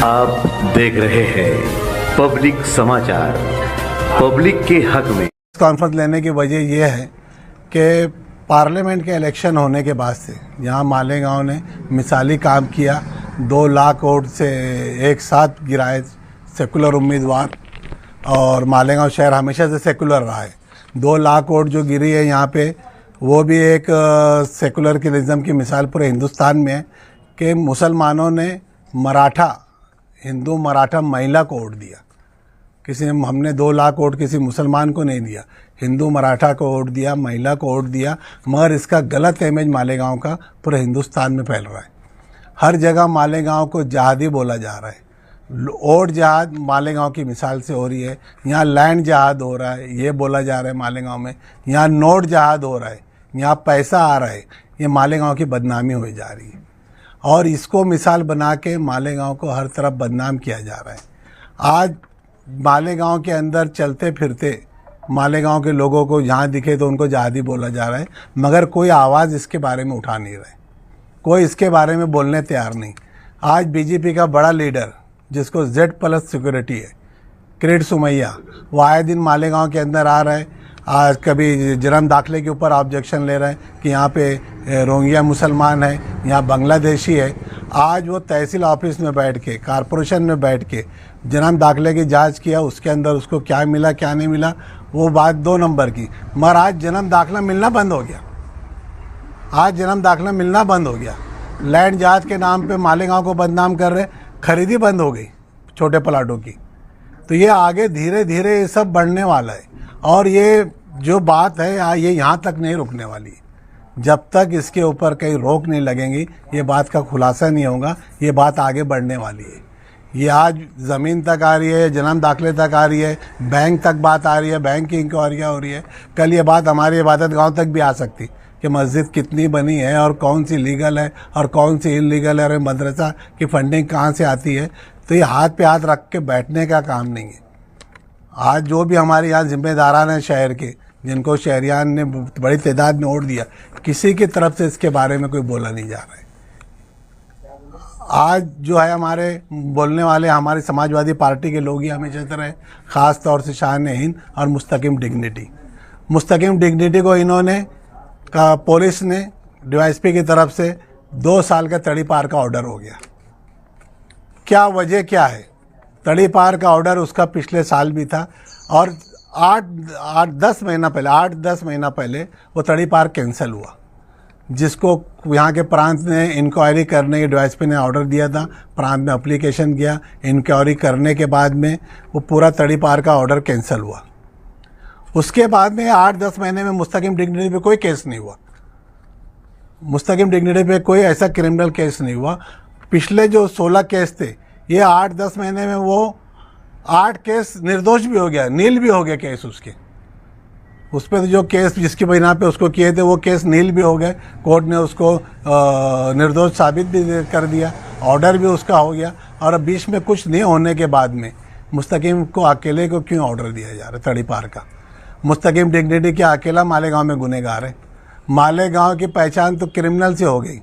आप देख रहे हैं पब्लिक समाचार, पब्लिक के हक में। कॉन्फ्रेंस लेने की वजह यह है कि पार्लियामेंट के इलेक्शन होने के बाद से यहाँ मालेगांव ने मिसाली काम किया। 2 लाख वोट से एक साथ गिराए सेकुलर उम्मीदवार, और मालेगांव शहर हमेशा से सेकुलर रहा है। 2 लाख वोट जो गिरी है यहाँ पे, वो भी एक सेकुलरिज्म की मिसाल पूरे हिंदुस्तान में है कि मुसलमानों ने हिंदू मराठा महिला को वोट दिया। हमने 2 लाख वोट किसी मुसलमान को नहीं दिया, हिंदू मराठा को वोट दिया, महिला को वोट दिया। मगर इसका गलत इमेज मालेगांव का पूरे हिंदुस्तान में फैल रहा है। हर जगह मालेगांव को जहादी बोला जा रहा है। वोट जहाद मालेगांव की मिसाल से हो रही है। यहाँ लैंड जहाद हो रहा है, ये बोला जा रहा है मालेगांव में। यहाँ नोट जहाद हो रहा है, यहाँ पैसा आ रहा है। ये मालेगांव की बदनामी हो जा रही है और इसको मिसाल बना के मालेगांव को हर तरफ बदनाम किया जा रहा है। आज मालेगांव के अंदर चलते फिरते मालेगांव के लोगों को जहाँ दिखे तो उनको जहादी बोला जा रहा है, मगर कोई आवाज़ इसके बारे में उठा नहीं रहा है, कोई इसके बारे में बोलने तैयार नहीं। आज बीजेपी का बड़ा लीडर जिसको Z+ सिक्योरिटी है, किरीट सोमैया, वो आए दिन मालेगांव के अंदर आ रहा है। आज कभी जन्म दाखिले के ऊपर ऑब्जेक्शन ले रहे हैं कि यहाँ पे रोहिंग्या मुसलमान है, यहाँ बांग्लादेशी है। आज वो तहसील ऑफिस में बैठ के, कारपोरेशन में बैठ के जन्म दाखिले की जांच किया, उसके अंदर उसको क्या मिला क्या नहीं मिला वो बात 2 नंबर की। मगर आज जन्म दाखिला मिलना बंद हो गया। आज जन्म दाखिला मिलना बंद हो गया। लैंड जहाज के नाम पे मालेगांव को बदनाम कर रहे, खरीदी बंद हो गई छोटे प्लाटों की। तो ये आगे धीरे धीरे ये सब बढ़ने वाला है और ये जो बात है ये यहाँ तक नहीं रुकने वाली है। जब तक इसके ऊपर कहीं रोक नहीं लगेंगी, ये बात का खुलासा नहीं होगा, ये बात आगे बढ़ने वाली है। ये आज ज़मीन तक आ रही है, जन्म दाखिले तक आ रही है, बैंक तक बात आ रही है, बैंक की इंक्वायरियाँ हो रही है। कल ये बात हमारी इबादत गांव तक भी आ सकती कि मस्जिद कितनी बनी है और कौन सी लीगल है और कौन सी इलीगल है और मदरसा की फंडिंग कहाँ से आती है। तो ये हाथ पे हाथ रख के बैठने का काम नहीं है। आज जो भी हमारे यहाँ जिम्मेदारान हैं शहर के, जिनको शहरियान ने बड़ी तादाद में वोट दिया, किसी की तरफ से इसके बारे में कोई बोला नहीं जा रहा है। आज जो है हमारे बोलने वाले हमारी समाजवादी पार्टी के लोग ही हमेशा तरह, ख़ास तौर से शान-ए-हिंद और मुस्तकिम डिग्निटी को इन्होंने पुलिस ने DYSP की तरफ से 2 साल का तड़ीपार का ऑर्डर हो गया। क्या वजह क्या है? तड़ीपार का ऑर्डर उसका पिछले साल भी था और 8-10 महीना पहले वो तड़ीपार कैंसिल हुआ, जिसको यहाँ के प्रांत ने इंक्वायरी करने के DYSP ने ऑर्डर दिया था। प्रांत में एप्लीकेशन किया, इंक्वायरी करने के बाद में वो पूरा तड़ीपार का ऑर्डर कैंसिल हुआ। उसके बाद में 8-10 महीने में मुस्तकिम डिग्निटी पे कोई केस नहीं हुआ। मुस्तकिम डिग्निटी पे कोई ऐसा क्रिमिनल केस नहीं हुआ। पिछले जो 16 केस थे, ये 8-10 महीने में वो 8 केस निर्दोष भी हो गया, नील भी हो गया केस उसके। उस पर जो केस जिसकी बिना पे उसको किए थे वो केस नील भी हो गए। कोर्ट ने उसको निर्दोष साबित भी कर दिया, ऑर्डर भी उसका हो गया। और अब बीच में कुछ नहीं होने के बाद में मुस्तकिम को अकेले को क्यों ऑर्डर दिया जा रहा है तड़ीपार का? मुस्तकिम डिग्निटी क्या अकेला मालेगांव में गुनहगार है? मालेगांव की पहचान तो क्रिमिनल से हो गई।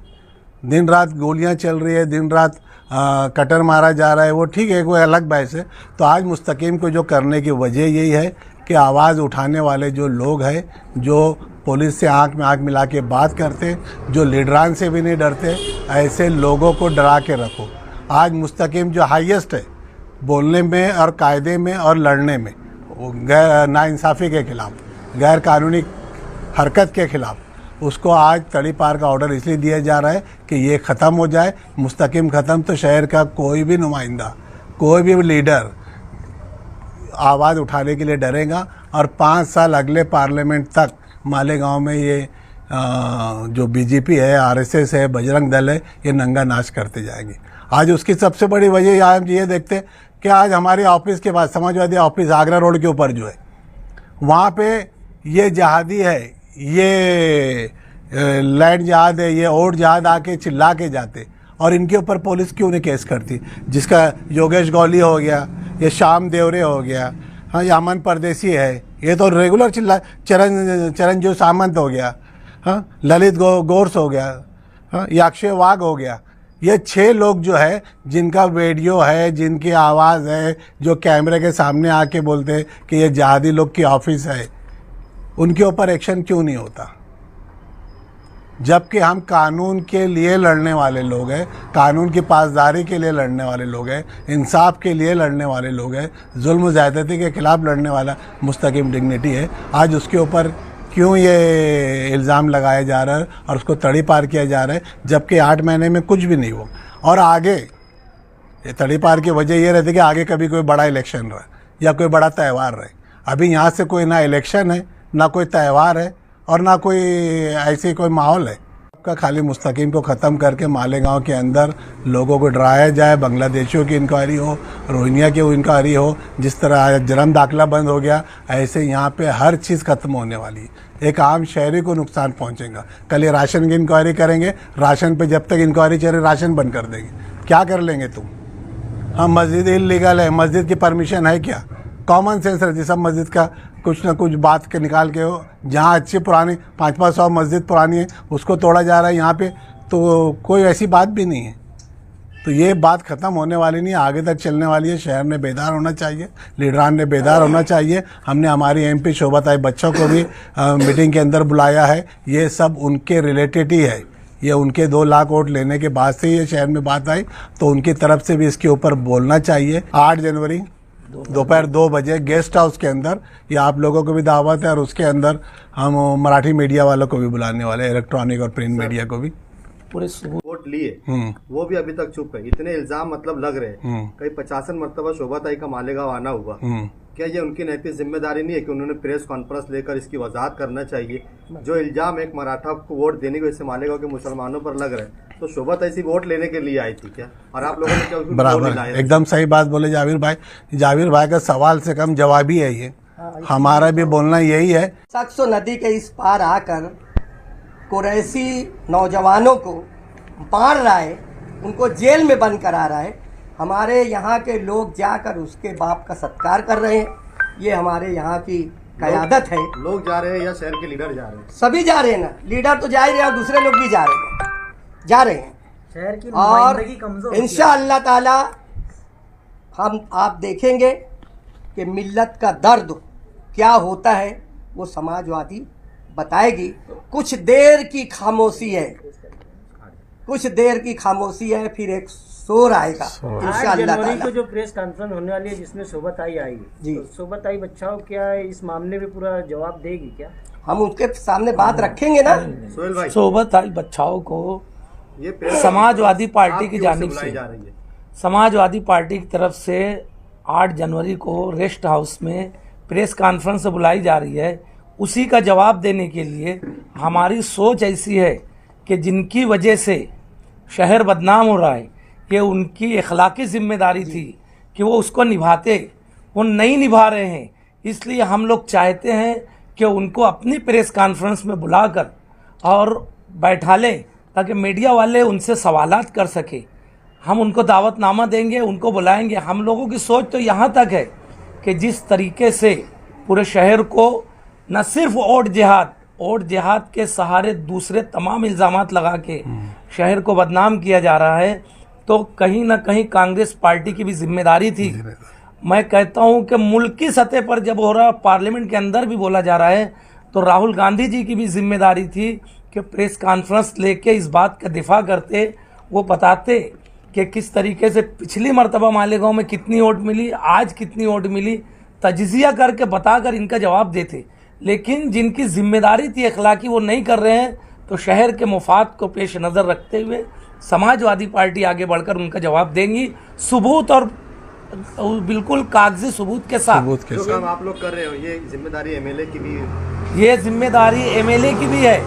दिन रात गोलियां चल रही है, दिन रात कटर मारा जा रहा है, वो ठीक है, कोई अलग बहस है। तो आज मुस्तकिम को जो करने की वजह यही है कि आवाज़ उठाने वाले जो लोग हैं, जो पुलिस से आंख में आंख मिला के बात करते, जो लीडरान से भी नहीं डरते, ऐसे लोगों को डरा के रखो। आज मुस्तकिम जो हाईएस्ट है बोलने में और कायदे में और लड़ने में, गैर नाइंसाफ़ी के ख़िलाफ़, गैर कानूनी हरकत के ख़िलाफ़, उसको आज तड़ीपार का ऑर्डर इसलिए दिया जा रहा है कि ये ख़त्म हो जाए। मुस्तकिम ख़त्म तो शहर का कोई भी नुमाइंदा, कोई भी लीडर आवाज़ उठाने के लिए डरेगा और 5 साल अगले पार्लियामेंट तक मालेगांव में ये जो बीजेपी है, RSS है, बजरंग दल है, ये नंगा नाच करते जाएंगे। आज उसकी सबसे बड़ी वजह आज ये देखते कि आज हमारे ऑफिस के पास, समाजवादी ऑफिस आगरा रोड के ऊपर जो है, वहाँ पे ये जहादी है, ये लैंड जहाद है, ये ओट जहाद आके चिल्ला के जाते और इनके ऊपर पुलिस क्यों नहीं केस करती? जिसका योगेश गौली हो गया, ये श्याम देवरे हो गया, हाँ, ये अमन परदेसी है, ये तो रेगुलर चिल्ला, चरणजीव सामंत हो गया, हाँ, ललित गोर्स हो गया, हाँ, ये अक्षय वाघ हो गया, ये 6 लोग जो है, जिनका वीडियो है, जिनकी आवाज़ है, जो कैमरे के सामने आके बोलते हैं कि ये जिहादी लोग की ऑफिस है, उनके ऊपर एक्शन क्यों नहीं होता? जबकि हम कानून के लिए लड़ने वाले लोग हैं, कानून की पासदारी के लिए लड़ने वाले लोग हैं, इंसाफ के लिए लड़ने वाले लोग हैं, जुल्म ज़्यादती के ख़िलाफ़ लड़ने वाला मुस्तकिम डिग्निटी है। आज उसके ऊपर क्यों ये इल्ज़ाम लगाया जा रहा है और उसको तड़ी पार किया जा रहा है, जबकि 8 महीने में कुछ भी नहीं हुआ। और आगे ये तड़ी पार की वजह ये रहती है कि आगे कभी कोई बड़ा इलेक्शन रहे या कोई बड़ा त्यौहार रहे। अभी यहाँ से कोई ना इलेक्शन है, ना कोई त्यौहार है और ना कोई ऐसी कोई माहौल है का। खाली मुस्तकीम को ख़त्म करके मालेगांव के अंदर लोगों को डराया जाए, बांग्लादेशियों की इंक्वायरी हो, रोहिंग्या की इंक्वायरी हो। जिस तरह जन्म दाखिला बंद हो गया, ऐसे यहाँ पे हर चीज़ ख़त्म होने वाली है। एक आम शहरी को नुकसान पहुँचेगा। कल ये राशन की इंक्वायरी करेंगे, राशन पे जब तक इंक्वायरी चले राशन बंद कर देंगे। क्या कर लेंगे तुम? हाँ, मस्जिद इल्लीगल है, मस्जिद की परमिशन है क्या? कॉमन सेंस रहती सब मस्जिद का, कुछ ना कुछ बात के निकाल के हो। जहाँ अच्छी पुरानी 500-500 मस्जिद पुरानी है उसको तोड़ा जा रहा है, यहाँ पे तो कोई ऐसी बात भी नहीं है। तो ये बात ख़त्म होने वाली नहीं, आगे तक चलने वाली है। शहर ने बेदार होना चाहिए, लीडरान ने बेदार होना चाहिए। हमने हमारी एमपी शोभाताई बच्चों को भी मीटिंग के अंदर बुलाया है। ये सब उनके रिलेटेड ही है। ये उनके 2 लाख वोट लेने के बाद से ये शहर में बात आई, तो उनकी तरफ से भी इसके ऊपर बोलना चाहिए। 8 जनवरी दोपहर 2 बजे गेस्ट हाउस के अंदर ये आप लोगों को भी दावत है और उसके अंदर हम मराठी मीडिया वालों को भी बुलाने वाले, इलेक्ट्रॉनिक और प्रिंट मीडिया को भी। पूरे वोट लिए वो भी अभी तक चुप है। इतने इल्जाम मतलब लग रहे हैं। कई 50 मरतबा शोभाताई का मालेगांव आना हुआ। क्या ये उनकी नैतिक जिम्मेदारी नहीं है कि उन्होंने प्रेस कॉन्फ्रेंस लेकर इसकी वजाहत करना चाहिए? जो इल्जाम एक मराठा को वोट देने की वजह से मालेगांव के मुसलमानों पर लग रहे हैं, तो शोभाताई सी वोट लेने के लिए आई थी क्या? और आप लोगों ने क्या बराबर, एकदम सही बात बोले जाविर भाई। जाविर भाई का सवाल से कम जवाब ही है ये। हमारा भी बोलना यही है। सक्सो नदी के इस पार आकर कुरैशी नौजवानों को मार रहा है, उनको जेल में बंद करा रहा है। हमारे यहाँ के लोग जाकर उसके बाप का सत्कार कर रहे हैं। ये हमारे यहाँ की क़यादत है। लोग जा रहे हैं या शहर के लीडर जा रहे हैं? सभी जा रहे हैं ना, लीडर तो जा ही रहे हैं और दूसरे लोग भी जा रहे हैं। शहर की और नुमाइंदगी कमजोर इंशाअल्लाह ताला आप देखेंगे कि मिल्लत का दर्द क्या होता है, वो समाजवादी बताएगी। कुछ देर की खामोशी है, कुछ देर की खामोशी है, फिर एक शोर आएगा इंशाअल्लाह जनवरी ताला। को जो प्रेस कॉन्फ्रेंस होने वाली है जिसमें शोभाताई आएगी जी, तो शोभाताई बच्चाओं क्या इस मामले में पूरा जवाब देगी क्या? हम उसके सामने बात रखेंगे ना। सोहेल भाई, शोभाताई बच्चाओं को ये प्रेस समाजवादी पार्टी की आपकी ओर से जानिब बुलाई से जा रही है। समाजवादी पार्टी की तरफ से 8 जनवरी को रेस्ट हाउस में प्रेस कॉन्फ्रेंस बुलाई जा रही है। उसी का जवाब देने के लिए हमारी सोच ऐसी है कि जिनकी वजह से शहर बदनाम हो रहा है, ये उनकी अखलाकी जिम्मेदारी थी कि वो उसको निभाते, वो नहीं निभा रहे हैं। इसलिए हम लोग चाहते हैं कि उनको अपनी प्रेस कॉन्फ्रेंस में बुलाकर और बैठा लें ताकि मीडिया वाले उनसे सवालात कर सके। हम उनको दावतनामा देंगे, उनको बुलाएंगे। हम लोगों की सोच तो यहाँ तक है कि जिस तरीके से पूरे शहर को न सिर्फ वोट जिहाद के सहारे दूसरे तमाम इल्ज़ामात लगा के शहर को बदनाम किया जा रहा है, तो कहीं ना कहीं कांग्रेस पार्टी की भी जिम्मेदारी थी। मैं कहता हूं कि मुल्की सतह पर जब हो रहा, पार्लियामेंट के अंदर भी बोला जा रहा है, तो राहुल गांधी जी की भी जिम्मेदारी थी कि प्रेस कॉन्फ्रेंस लेके इस बात का दिफा करते, वो बताते कि किस तरीके से पिछली मरतबा मालेगांव में कितनी वोट मिली, आज कितनी वोट मिली, तजिजिया करके बताकर इनका जवाब देते। लेकिन जिनकी जिम्मेदारी थी अखलाकी, वो नहीं कर रहे हैं। तो शहर के मुफाद को पेश नज़र रखते हुए समाजवादी पार्टी आगे बढ़कर उनका जवाब देंगी, सबूत और बिल्कुल कागजी सबूत के साथ। जो काम आप लोग कर रहे हो, ये जिम्मेदारी एमएलए की भी है? ये जिम्मेदारी एमएलए की भी है,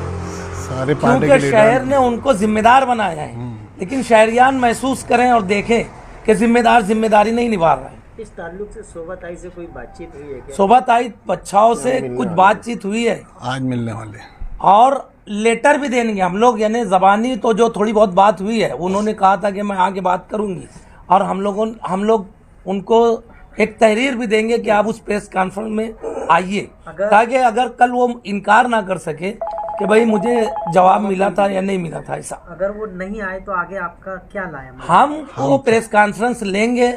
सारे पार्टी क्योंकि शहर ने उनको जिम्मेदार बनाया है। लेकिन शहरियान महसूस करें और देखें कि जिम्मेदार जिम्मेदारी नहीं निभा रहा है। इस ताल्लुक से शोभाताई से कोई बातचीत हुई है क्या? शोभाताई बच्चाओं से कुछ बातचीत हुई है, आज मिलने वाले और लेटर भी देंगे हम लोग। यानी ज़बानी तो जो थोड़ी बहुत बात हुई है, उन्होंने कहा था कि मैं आगे बात करूंगी, और हम लोग उनको एक तहरीर भी देंगे कि आप उस प्रेस कॉन्फ्रेंस में आइए, ताकि अगर कल वो इनकार ना कर सके कि भाई मुझे जवाब मिला था या नहीं मिला था। ऐसा अगर वो नहीं आए तो आगे आपका क्या लाया हम वो प्रेस कॉन्फ्रेंस लेंगे,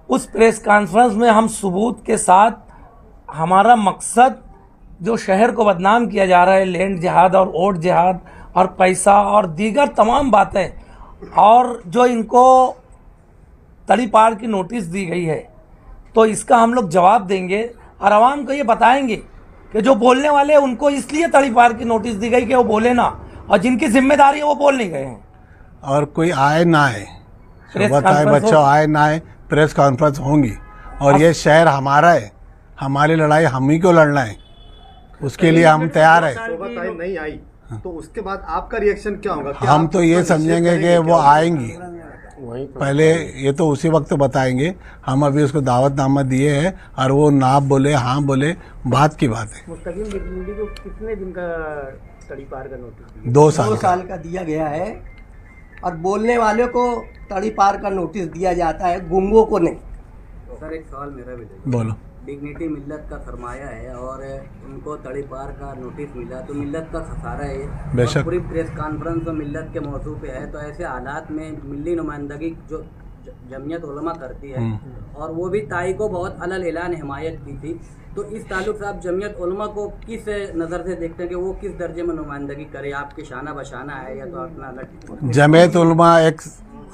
उस प्रेस कॉन्फ्रेंस में हम सबूत के साथ हमारा मकसद जो शहर को बदनाम किया जा रहा है, लैंड जिहाद और वोट जिहाद और पैसा और दीगर तमाम बातें, और जो इनको तड़ी पार की नोटिस दी गई है, तो इसका हम लोग जवाब देंगे और आवाम को ये बताएंगे कि जो बोलने वाले हैं उनको इसलिए तड़ी पार की नोटिस दी गई कि वो बोले ना, और जिनकी जिम्मेदारी है वो बोल नहीं गए हैं। और कोई आए ना आए, प्रेस बताए कॉन्फ्रेंस बच्चों हो- आए ना आए, प्रेस कॉन्फ्रेंस होंगी। और ये शहर हमारा है, हमारी लड़ाई हम ही को लड़ना है, उसके लिए हम तैयार है। शोभा ताई नहीं आई तो उसके बाद आपका रिएक्शन क्या होगा? क्या हम आप तो ये उसका निषेध समझेंगे करेंगे कि वो क्या? आएंगी, पहले ये तो उसी वक्त बताएंगे। हम अभी उसको दावतनामा दिए हैं और वो ना बोले हाँ बोले, बात की बात है। मुस्तकिम डिग्निटी को कितने दिन का तड़ी पार का नोटिस दिया? 2 2 साल का। साल का दिया गया है, और बोलने वालों को तड़ी पार का नोटिस दिया जाता है, गुंगों को नहीं। सर एक सवाल मेरा भी देखिए, बोलो। डिग्निटी मिल्लत का सरमाया है और उनको तड़ी पार का नोटिस मिला तो मिल्लत का खसारा है। बेशक। और पूरी प्रेस कॉन्फ्रेंस में मिल्लत के मौजू पे है, तो ऐसे हालात में मिली नुमाइंदगी जो जमयत उलमा करती है, और वो भी ताई को बहुत अलल एलान हिमायत की थी, तो इस ताल्लुक से आप जमयत उलमा को किस नज़र से देखते हैं कि वो किस दर्जे में नुमाइंदगी करे? आपके शाना बशाना है या तो अपना अलग? जमीयत उलमा एक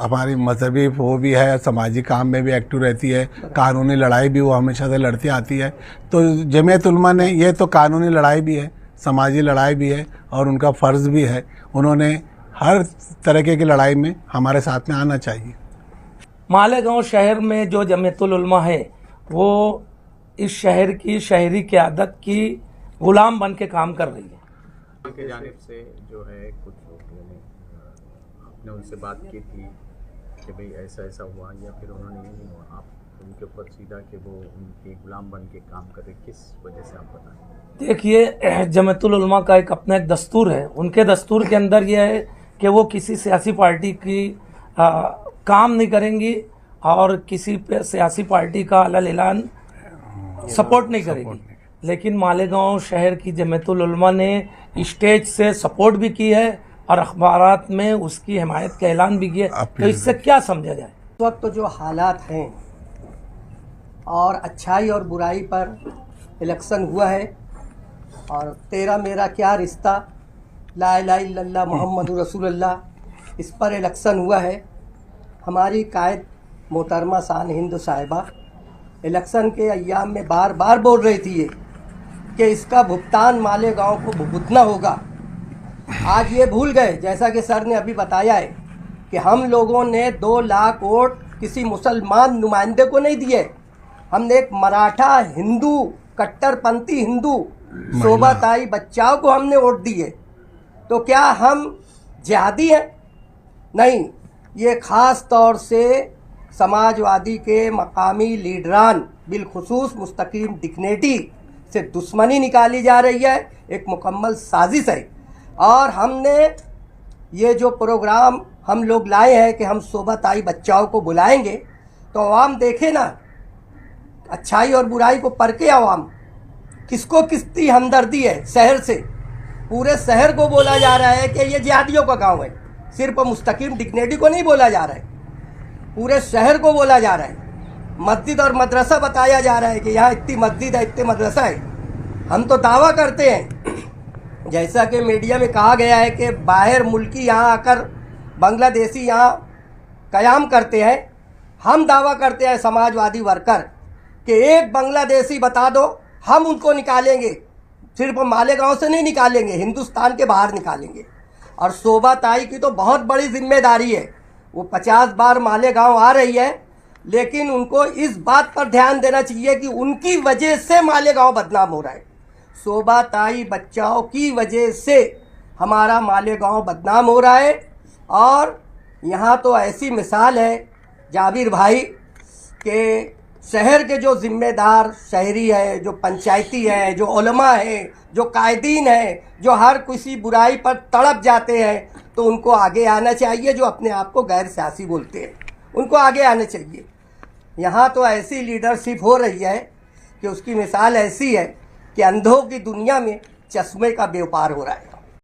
हमारी मजहबी वो भी है, सामाजिक काम में भी एक्टिव रहती है, कानूनी लड़ाई भी वो हमेशा से लड़ती आती है। तो जमीयत उलमा ने, ये तो कानूनी लड़ाई भी है, समाजी लड़ाई भी है, और उनका फ़र्ज़ भी है, उन्होंने हर तरीके की लड़ाई में हमारे साथ में आना चाहिए। मालेगांव शहर में जो जमीयतुल उलमा है वो इस शहर की शहरी क़यादत की गुलाम बन के काम कर रही है। की जानिब से जो है कुछ लोगों ने आपने उनसे बात की थी कि भाई ऐसा ऐसा हुआ, या फिर उन्होंने ये नहीं हुआ, आप उनके ऊपर सीधा कि वो उनके गुलाम बन के काम करे, किस वजह से आप बताएं? देखिए, जमीयतुल उलमा का एक अपना एक दस्तूर है, उनके दस्तूर के अंदर यह है कि वो किसी सियासी पार्टी की काम नहीं करेंगी और किसी सियासी पार्टी का अलल ऐलान सपोर्ट नहीं करेगी। लेकिन मालेगांव शहर की जमीयतुल उलमा ने स्टेज से सपोर्ट भी की है और अखबारात में उसकी हिमायत का ऐलान भी किया है। तो इससे क्या समझा जाए? इस वक्त जो हालात हैं और अच्छाई और बुराई पर इलेक्शन हुआ है, और तेरा मेरा क्या रिश्ता, ला इलाहा इल्लल्लाह मुहम्मदुर रसूलुल्लाह, इस पर इलेक्शन हुआ है। हमारी कायद मोहतरमा शान हिंद साहिबा इलेक्शन के अय्याम में बार बार बोल रही थी ये कि इसका भुगतान मालेगांव को भुगतना होगा। आज ये भूल गए, जैसा कि सर ने अभी बताया है, कि हम लोगों ने 2 लाख वोट किसी मुसलमान नुमाइंदे को नहीं दिए, हमने एक मराठा हिंदू, कट्टरपंथी हिंदू शोभा ताई बच्चाओं को हमने वोट दिए। तो क्या हम जिहादी हैं? नहीं, ये ख़ास तौर से समाजवादी के मकामी लीडरान बिलखुसूस मुस्तकीम डिग्निटी से दुश्मनी निकाली जा रही है, एक मुकम्मल साजिश है। और हमने ये जो प्रोग्राम हम लोग लाए हैं कि हम शोभा ताई बच्चाओं को बुलाएंगे, तो आवाम देखे ना, अच्छाई और बुराई को परखे आवाम, किसको किसकी हमदर्दी है शहर से। पूरे शहर को बोला जा रहा है कि ये जिहादियों का गांव है, सिर्फ मुस्तकीम डिग्निटी को नहीं बोला जा रहा है, पूरे शहर को बोला जा रहा है। मस्जिद और मदरसा बताया जा रहा है कि यहाँ इतनी मस्जिद है, इतने मदरसा है। हम तो दावा करते हैं, जैसा कि मीडिया में कहा गया है कि बाहर मुल्की यहाँ आकर बांग्लादेशी यहाँ क़याम करते हैं। हम दावा करते हैं समाजवादी वर्कर कि एक बांग्लादेशी बता दो, हम उनको निकालेंगे, सिर्फ मालेगांव से नहीं निकालेंगे, हिंदुस्तान के बाहर निकालेंगे। और शोभा ताई की तो बहुत बड़ी जिम्मेदारी है, वो 50 बार मालेगांव आ रही है, लेकिन उनको इस बात पर ध्यान देना चाहिए कि उनकी वजह से मालेगांव बदनाम हो रहा है। शोभा ताई बच्चाओं की वजह से हमारा मालेगांव बदनाम हो रहा है। और यहाँ तो ऐसी मिसाल है जाबिर भाई कि शहर के जो जिम्मेदार शहरी है, जो पंचायती है, जो उलमा है, जो कायदीन है, जो हर किसी बुराई पर तड़प जाते हैं, तो उनको आगे आना चाहिए। जो अपने आप को गैर सियासी बोलते हैं, उनको आगे आना चाहिए। यहाँ तो ऐसी लीडरशिप हो रही है कि उसकी मिसाल ऐसी है कि अंधों की दुनिया में चश्मे का व्यापार हो रहा है।